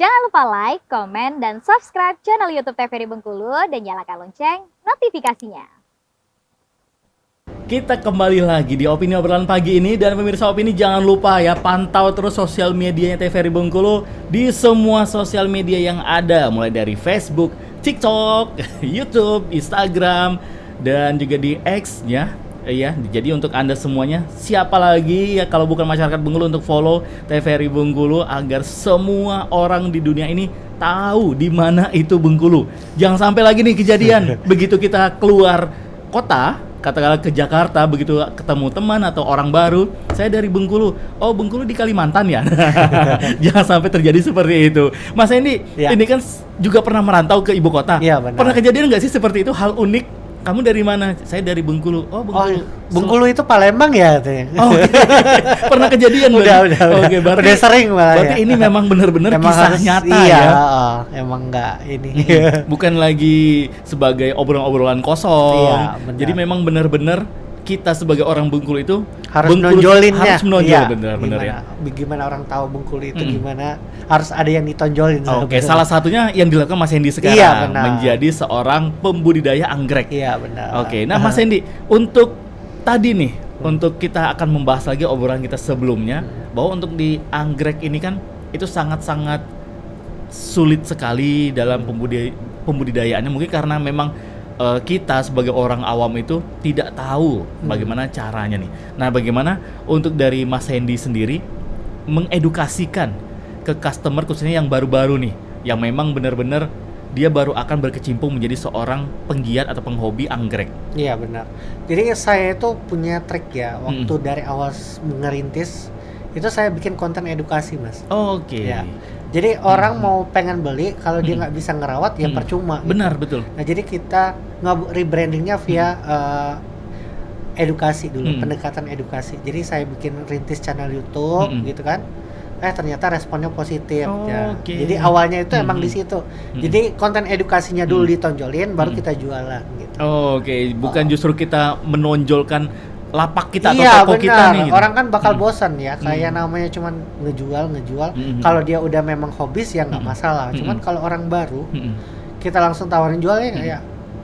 Jangan lupa like, komen, dan subscribe channel YouTube TVRI Bengkulu dan nyalakan lonceng notifikasinya. Kita kembali lagi di Opini Obrolan Pagi ini, dan pemirsa Opini jangan lupa ya pantau terus sosial medianya TVRI Bengkulu di semua sosial media yang ada, mulai dari Facebook, TikTok, YouTube, Instagram, dan juga di X ya. Ya, jadi untuk Anda semuanya, siapa lagi ya kalau bukan masyarakat Bengkulu untuk follow TVRI Bengkulu agar semua orang di dunia ini tahu di mana itu Bengkulu. Jangan sampai lagi nih kejadian begitu kita keluar kota, katakanlah ke Jakarta, begitu ketemu teman atau orang baru, saya dari Bengkulu. Oh, Bengkulu di Kalimantan ya. Jangan sampai terjadi seperti itu. Mas Hendy, Ya. ini kan juga pernah merantau ke ibu kota. Iya, benar. Pernah kejadian nggak sih seperti itu, hal unik? Kamu dari mana? Saya dari Bengkulu. Oh, Bengkulu. Bengkulu itu Palembang ya katanya. Oh, pernah kejadian udah. Oke, berarti Udah sering malah berarti ya. ini memang benar-benar Emang kisah harus- nyata iya, ya. emang enggak ini. Bukan lagi sebagai obrolan-obrolan kosong. Iya, benar. Jadi memang benar-benar kita sebagai orang Bengkulu itu harus Bengkulu nonjolinnya. harus menonjol, Iya, benar-benar ya. Gimana orang tahu Bengkulu itu gimana? Harus ada yang ditonjolin. Oke, salah satunya yang dilakukan Mas Hendy sekarang, Iya, benar. menjadi seorang pembudidaya anggrek. Iya, benar. Oke, nah Mas Hendy, untuk tadi nih, untuk kita akan membahas lagi obrolan kita sebelumnya, bahwa untuk di anggrek ini kan itu sangat-sangat sulit sekali dalam pembudidayaannya, mungkin karena memang kita sebagai orang awam itu tidak tahu bagaimana caranya nih. Nah, bagaimana untuk dari Mas Hendy sendiri mengedukasikan ke customer khususnya yang baru-baru nih, yang memang benar-benar dia baru akan berkecimpung menjadi seorang penggiat atau penghobi anggrek. Iya, benar. Jadi saya itu punya trik ya, waktu dari awal ngerintis itu saya bikin konten edukasi, Mas. Oke. Ya. Jadi orang mau pengen beli, kalau dia nggak bisa ngerawat ya percuma. gitu. Benar, betul. Nah, jadi kita rebrandingnya via edukasi dulu, pendekatan edukasi. Jadi saya bikin rintis channel YouTube gitu kan. Ternyata responnya positif. Ya. Oke. Jadi awalnya itu emang di situ. Jadi konten edukasinya dulu ditonjolin, baru kita jualan gitu. Oke, bukan justru kita menonjolkan lapak kita atau Iya, toko benar. kita nih. Gitu. Orang kan bakal bosan ya, kayak namanya cuman ngejual. Kalau dia udah memang hobis ya nggak masalah. Cuman kalau orang baru, kita langsung tawarin jualnya kayak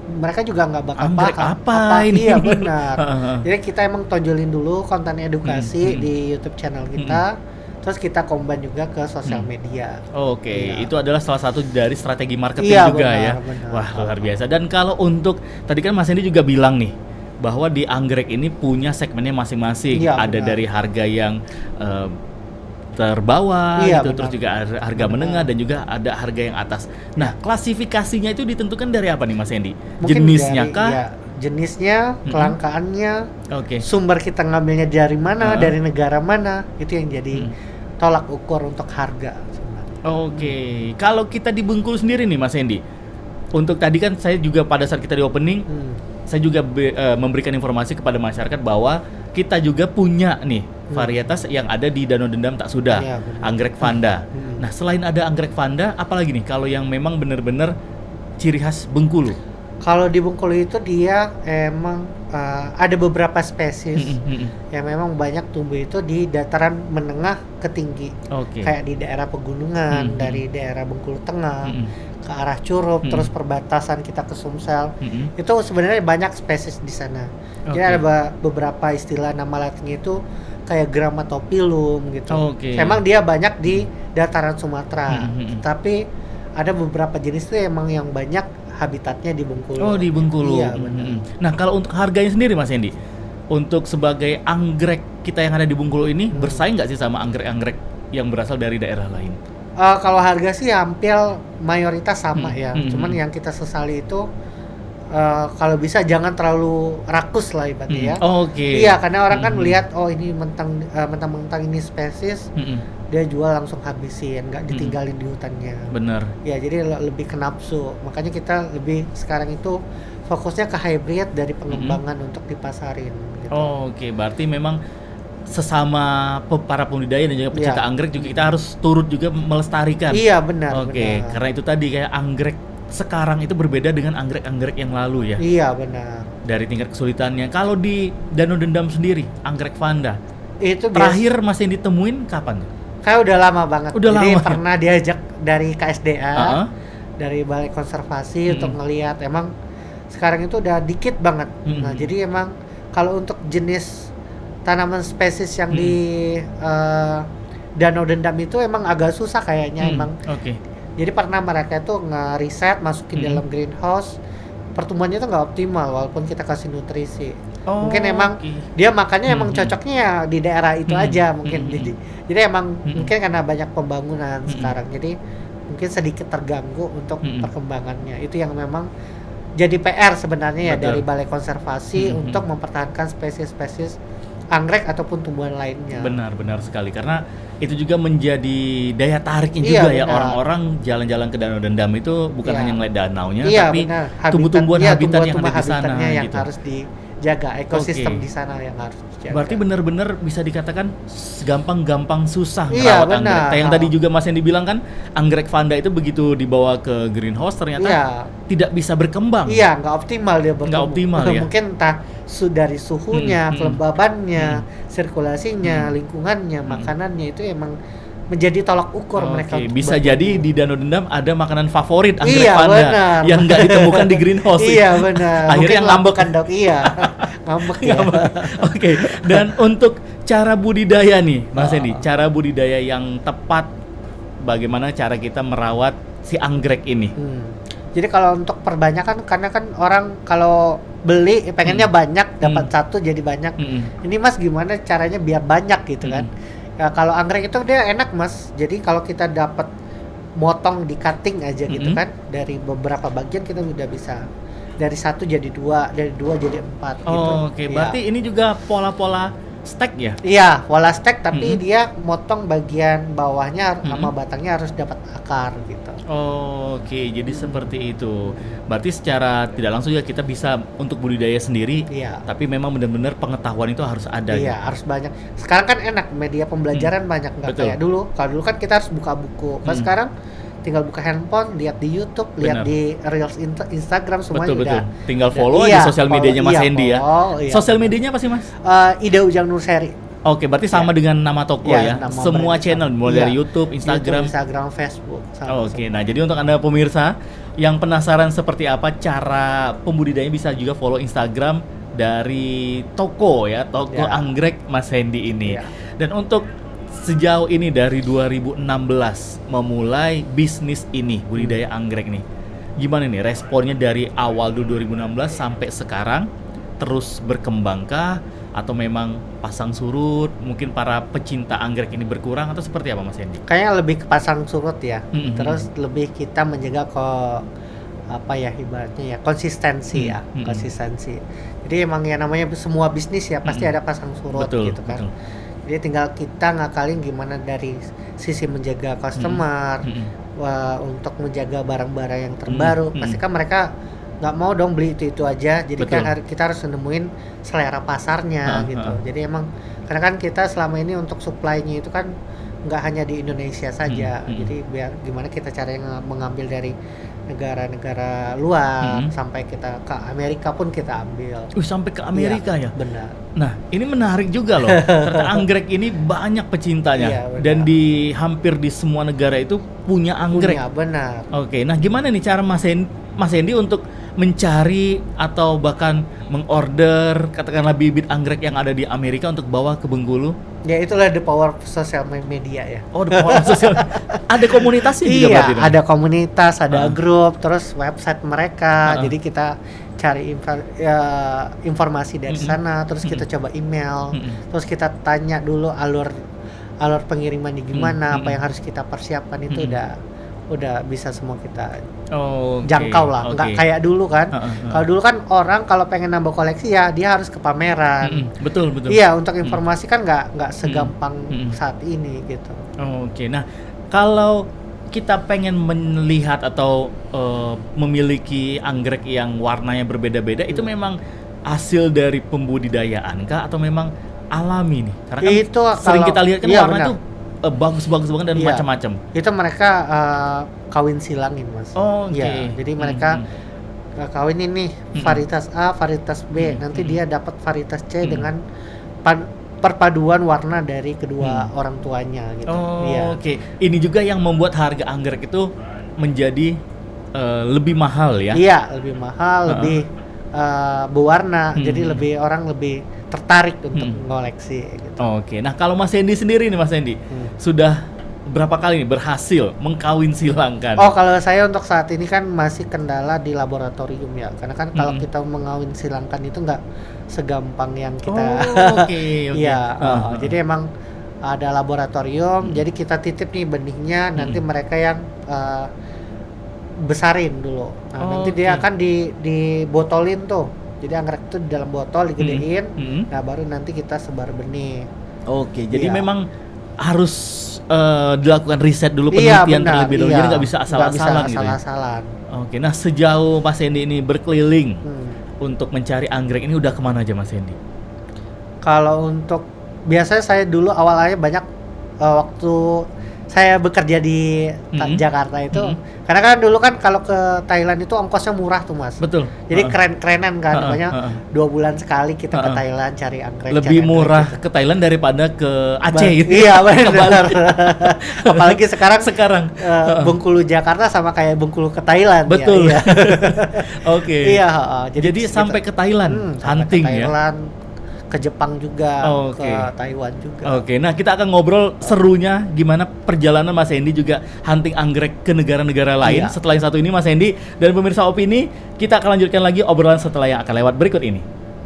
mereka juga nggak bakal Anggrek paham apa ini? Iya, benar. Jadi kita emang tonjolin dulu konten edukasi di YouTube channel kita, terus kita combine juga ke sosial media. Oke, Iya. itu adalah salah satu dari strategi marketing Iya, juga benar, ya. benar. Wah, luar biasa. Dan kalau untuk tadi kan Mas Hendy juga bilang nih bahwa di anggrek ini punya segmennya masing-masing. Iya, Ada benar. dari harga yang terbawah Iya, gitu, benar. terus juga harga menengah dan juga ada harga yang atas. Nah, klasifikasinya itu ditentukan dari apa nih Mas Hendy? Mungkin Jenisnya dari- kah? iya, jenisnya, kelangkaannya, Oke. sumber kita ngambilnya dari mana, dari negara mana, itu yang jadi tolak ukur untuk harga sebenarnya. Oke, kalau kita di Bengkulu sendiri nih Mas Hendy, untuk tadi kan saya juga pada saat kita di opening, saya juga memberikan informasi kepada masyarakat bahwa kita juga punya nih varietas yang ada di Danau Dendam Tak Sudah, Iya, benar. anggrek Vanda. Nah, selain ada anggrek Vanda, apalagi nih kalau yang memang benar-benar ciri khas Bengkulu? Kalau di Bengkulu itu dia emang ada beberapa spesies yang memang banyak tumbuh itu di dataran menengah ke tinggi. Oke. Kayak di daerah pegunungan, dari daerah Bengkulu Tengah ke arah Curup, terus perbatasan kita ke Sumsel. Itu sebenarnya banyak spesies di sana. Jadi Oke. ada beberapa istilah nama latinnya itu kayak Grammatopilum gitu. Oke. Memang dia banyak di dataran Sumatera. Tapi ada beberapa jenis tuh emang yang banyak habitatnya di Bengkulu. Oh, di Bengkulu. Iya, benar. Nah, kalau untuk harganya sendiri Mas Hendy, untuk sebagai anggrek kita yang ada di Bengkulu ini bersaing nggak sih sama anggrek-anggrek yang berasal dari daerah lain? Kalau harga sih hampir mayoritas sama ya. Cuman yang kita sesali itu kalau bisa jangan terlalu rakus lah ibaratnya ya. Oke. Iya, karena orang kan melihat oh ini mentang-mentang ini spesies, dia jual langsung habisin, nggak ditinggalin di hutannya. Bener. Ya, jadi lebih ke nafsu. Makanya kita lebih sekarang itu fokusnya ke hybrid dari pengembangan untuk dipasarin gitu. Oke, berarti memang sesama para pembudidaya dan juga pecinta Iya. anggrek juga kita harus turut juga melestarikan. Iya, benar. Oke, benar. karena itu tadi kayak anggrek sekarang itu berbeda dengan anggrek-anggrek yang lalu ya. Iya, benar. Dari tingkat kesulitannya. Kalau di Danau Dendam sendiri, anggrek Vanda, Itu terakhir Mas yang ditemuin kapan? Kayak udah lama banget. Udah Jadi lama. pernah diajak dari KSDA, Heeh. dari Balai Konservasi untuk ngelihat. Emang sekarang itu udah dikit banget. Nah, jadi emang kalau untuk jenis tanaman spesies yang di Danau Dendam itu emang agak susah kayaknya emang. Oke. Jadi pernah mereka tuh ngeriset masukin dalam greenhouse, pertumbuhannya tuh nggak optimal walaupun kita kasih nutrisi. Mungkin emang dia makannya emang cocoknya ya di daerah itu aja mungkin. Jadi emang mungkin karena banyak pembangunan sekarang, jadi mungkin sedikit terganggu untuk perkembangannya. Itu yang memang jadi PR sebenarnya ya dari Balai Konservasi untuk mempertahankan spesies-spesies anggrek ataupun tumbuhan lainnya. Benar sekali, karena itu juga menjadi daya tariknya juga ya, orang-orang jalan-jalan ke Danau Dendam itu bukan hanya ngeliat danaunya, tapi tumbuh-tumbuhan habitat yang ada di sana yang gitu. harus dijaga, ekosistem di sana yang harus dijaga. Berarti benar-benar bisa dikatakan gampang-gampang susah Iya, merawat anggrek. benar. Kayak yang tadi juga Mas Hendy bilang kan, anggrek vanda itu begitu dibawa ke greenhouse ternyata tidak bisa berkembang. Iya, nggak optimal dia bertumbuh. Nggak optimal ya. Mungkin entah dari suhunya, kelembabannya, sirkulasinya, lingkungannya, makanannya itu emang menjadi tolak ukur mereka. Oke, untuk bisa bertumbuh. jadi di Danau Dendam ada makanan favorit anggrek Iya, vanda benar. yang nggak ditemukan di greenhouse. Iya, benar. Akhirnya Mungkin ngambek. kan Dok. Iya. Ngambek ya. Oke, dan untuk cara budidaya nih, Mas Hendy, cara budidaya yang tepat, bagaimana cara kita merawat si anggrek ini? Jadi kalau untuk perbanyakan, karena kan orang kalau beli pengennya banyak, dapat satu jadi banyak. Ini Mas gimana caranya biar banyak gitu kan? Ya, kalau anggrek itu dia enak Mas. Jadi kalau kita dapat motong di cutting aja gitu kan, dari beberapa bagian kita udah bisa dari satu jadi dua, dari dua jadi empat gitu. Oke, berarti ini juga pola-pola stack ya? Iya, pola stack tapi dia motong bagian bawahnya sama batangnya harus dapat akar gitu. Oke, jadi seperti itu. Berarti secara tidak langsung ya kita bisa untuk budidaya sendiri. Iya. Tapi memang benar-benar pengetahuan itu harus ada. Iya, harus banyak. Sekarang kan enak, media pembelajaran banyak, nggak Betul. kayak dulu. Kalau dulu kan kita harus buka buku. Kalau sekarang tinggal buka handphone, lihat di YouTube, lihat di Reels Instagram, semuanya Betul. udah. Tinggal follow Iya, aja sosial medianya Mas Hendy ya. Iya. Sosial medianya apa sih Mas? Ide Ujang Nur Seri. Oke, berarti sama dengan nama toko Iya, ya. nama Semua brand channel sama. mulai Iya. dari YouTube, Instagram. Facebook. Oke, nah jadi untuk Anda pemirsa yang penasaran seperti apa cara pembudidayanya, bisa juga follow Instagram dari toko ya, toko Ya. anggrek Mas Hendy ini. Ya. Dan untuk sejauh ini dari 2016 memulai bisnis ini, budidaya anggrek nih. Gimana nih responnya dari awal dulu 2016 sampai sekarang? Terus berkembangkah atau memang pasang surut? Mungkin para pecinta anggrek ini berkurang atau seperti apa Mas Hendy? Kayaknya lebih ke pasang surut ya. Mm-hmm. Terus lebih kita menjaga ibaratnya ya konsistensi ya, konsistensi. Jadi emang ya namanya semua bisnis ya pasti ada pasang surut gitu kan. Betul. Jadi tinggal kita ngakalin gimana dari sisi menjaga customer, untuk menjaga barang-barang yang terbaru. Pasti kan mereka nggak mau dong beli itu aja. Jadi kan kita harus nemuin selera pasarnya gitu. Jadi emang karena kan kita selama ini untuk supply-nya itu kan nggak hanya di Indonesia saja. Jadi biar gimana kita caranya mengambil dari negara-negara luar sampai kita ke Amerika pun kita ambil. Sampai ke Amerika ya? Benar. Nah, ini menarik juga loh. Ternyata anggrek ini banyak pecintanya. Iya, benar. Dan di hampir di semua negara itu punya anggrek. Punya, benar. Oke, nah gimana nih cara Mas Hendy untuk mencari atau bahkan mengorder katakanlah bibit anggrek yang ada di Amerika untuk bawa ke Bengkulu? Ya itulah the power of social media ya. Oh, the power of social. Ada komunitasnya juga Iya, berarti dong? ada komunitas, ada grup, terus website mereka. Jadi kita cari informasi dari sana, terus kita coba email, terus kita tanya dulu alur pengirimannya gimana, apa yang harus kita persiapkan itu udah bisa semua kita jangkau lah. Nggak kayak dulu kan. Kalau dulu kan orang kalau pengen nambah koleksi ya dia harus ke pameran. Betul. Iya, untuk informasi kan nggak segampang saat ini gitu. Oke, nah kalau kita pengen melihat atau memiliki anggrek yang warnanya berbeda-beda, itu memang hasil dari pembudidayaan kah atau memang alami nih? Karena kan Itu sering kalau- kita lihat kan iya, warna benar. tuh bagus-bagus banget dan Iya. macam-macam. Itu mereka kawin silangin Mas. Oke. Iya, jadi mereka kawin ini varietas A, varietas B, nanti dia dapat varietas C dengan perpaduan warna dari kedua orang tuanya gitu. Iya. Oke. Ini juga yang membuat harga anggrek itu menjadi lebih mahal ya? Iya, lebih mahal, lebih berwarna, jadi orang lebih tertarik untuk mengoleksi gitu. Oke. Nah, kalau Mas Hendy sendiri nih Mas Hendy, sudah berapa kali nih berhasil mengkawin silangkan? Oh, kalau saya untuk saat ini kan masih kendala di laboratorium ya, karena kan kalau kita mengawin silangkan itu nggak segampang yang kita. Oke. Iya, jadi emang ada laboratorium, jadi kita titip nih benihnya, nanti mereka yang besarin dulu. Nah, nanti dia akan dibotolin tuh. Jadi anggrek itu di dalam botol digedein, nah baru nanti kita sebar benih. Oke, jadi Iya. memang harus dilakukan riset dulu, Iya, penelitian benar, terlebih dahulu, iya. jadi nggak bisa asal-asalan gitu ya? Asal-asalan. Oke, nah sejauh Mas Hendy ini berkeliling untuk mencari anggrek ini udah kemana aja Mas Hendy? Kalau untuk biasanya saya dulu awalnya banyak waktu saya bekerja di Jakarta itu, karena kan dulu kan kalau ke Thailand itu ongkosnya murah tuh Mas. Betul. Jadi keren-kerenan kan, makanya 2 bulan sekali kita ke Thailand cari anggrek. Lebih cari anggrek murah gitu. ke Thailand daripada ke Aceh gitu. Iya Ke Bali. benar. Apalagi sekarang Bengkulu Jakarta sama kayak Bengkulu ke Thailand. Betul. Ya, iya. Oke. Iya, Jadi sampai ke Thailand hunting ke ya. Thailand, ke Jepang juga, Oke. ke Taiwan juga. Oke, nah kita akan ngobrol serunya gimana perjalanan Mas Hendy juga hunting anggrek ke negara-negara lain. Iya. Setelah yang satu ini Mas Hendy dan pemirsa Opini, kita akan lanjutkan lagi obrolan setelah yang akan lewat berikut ini.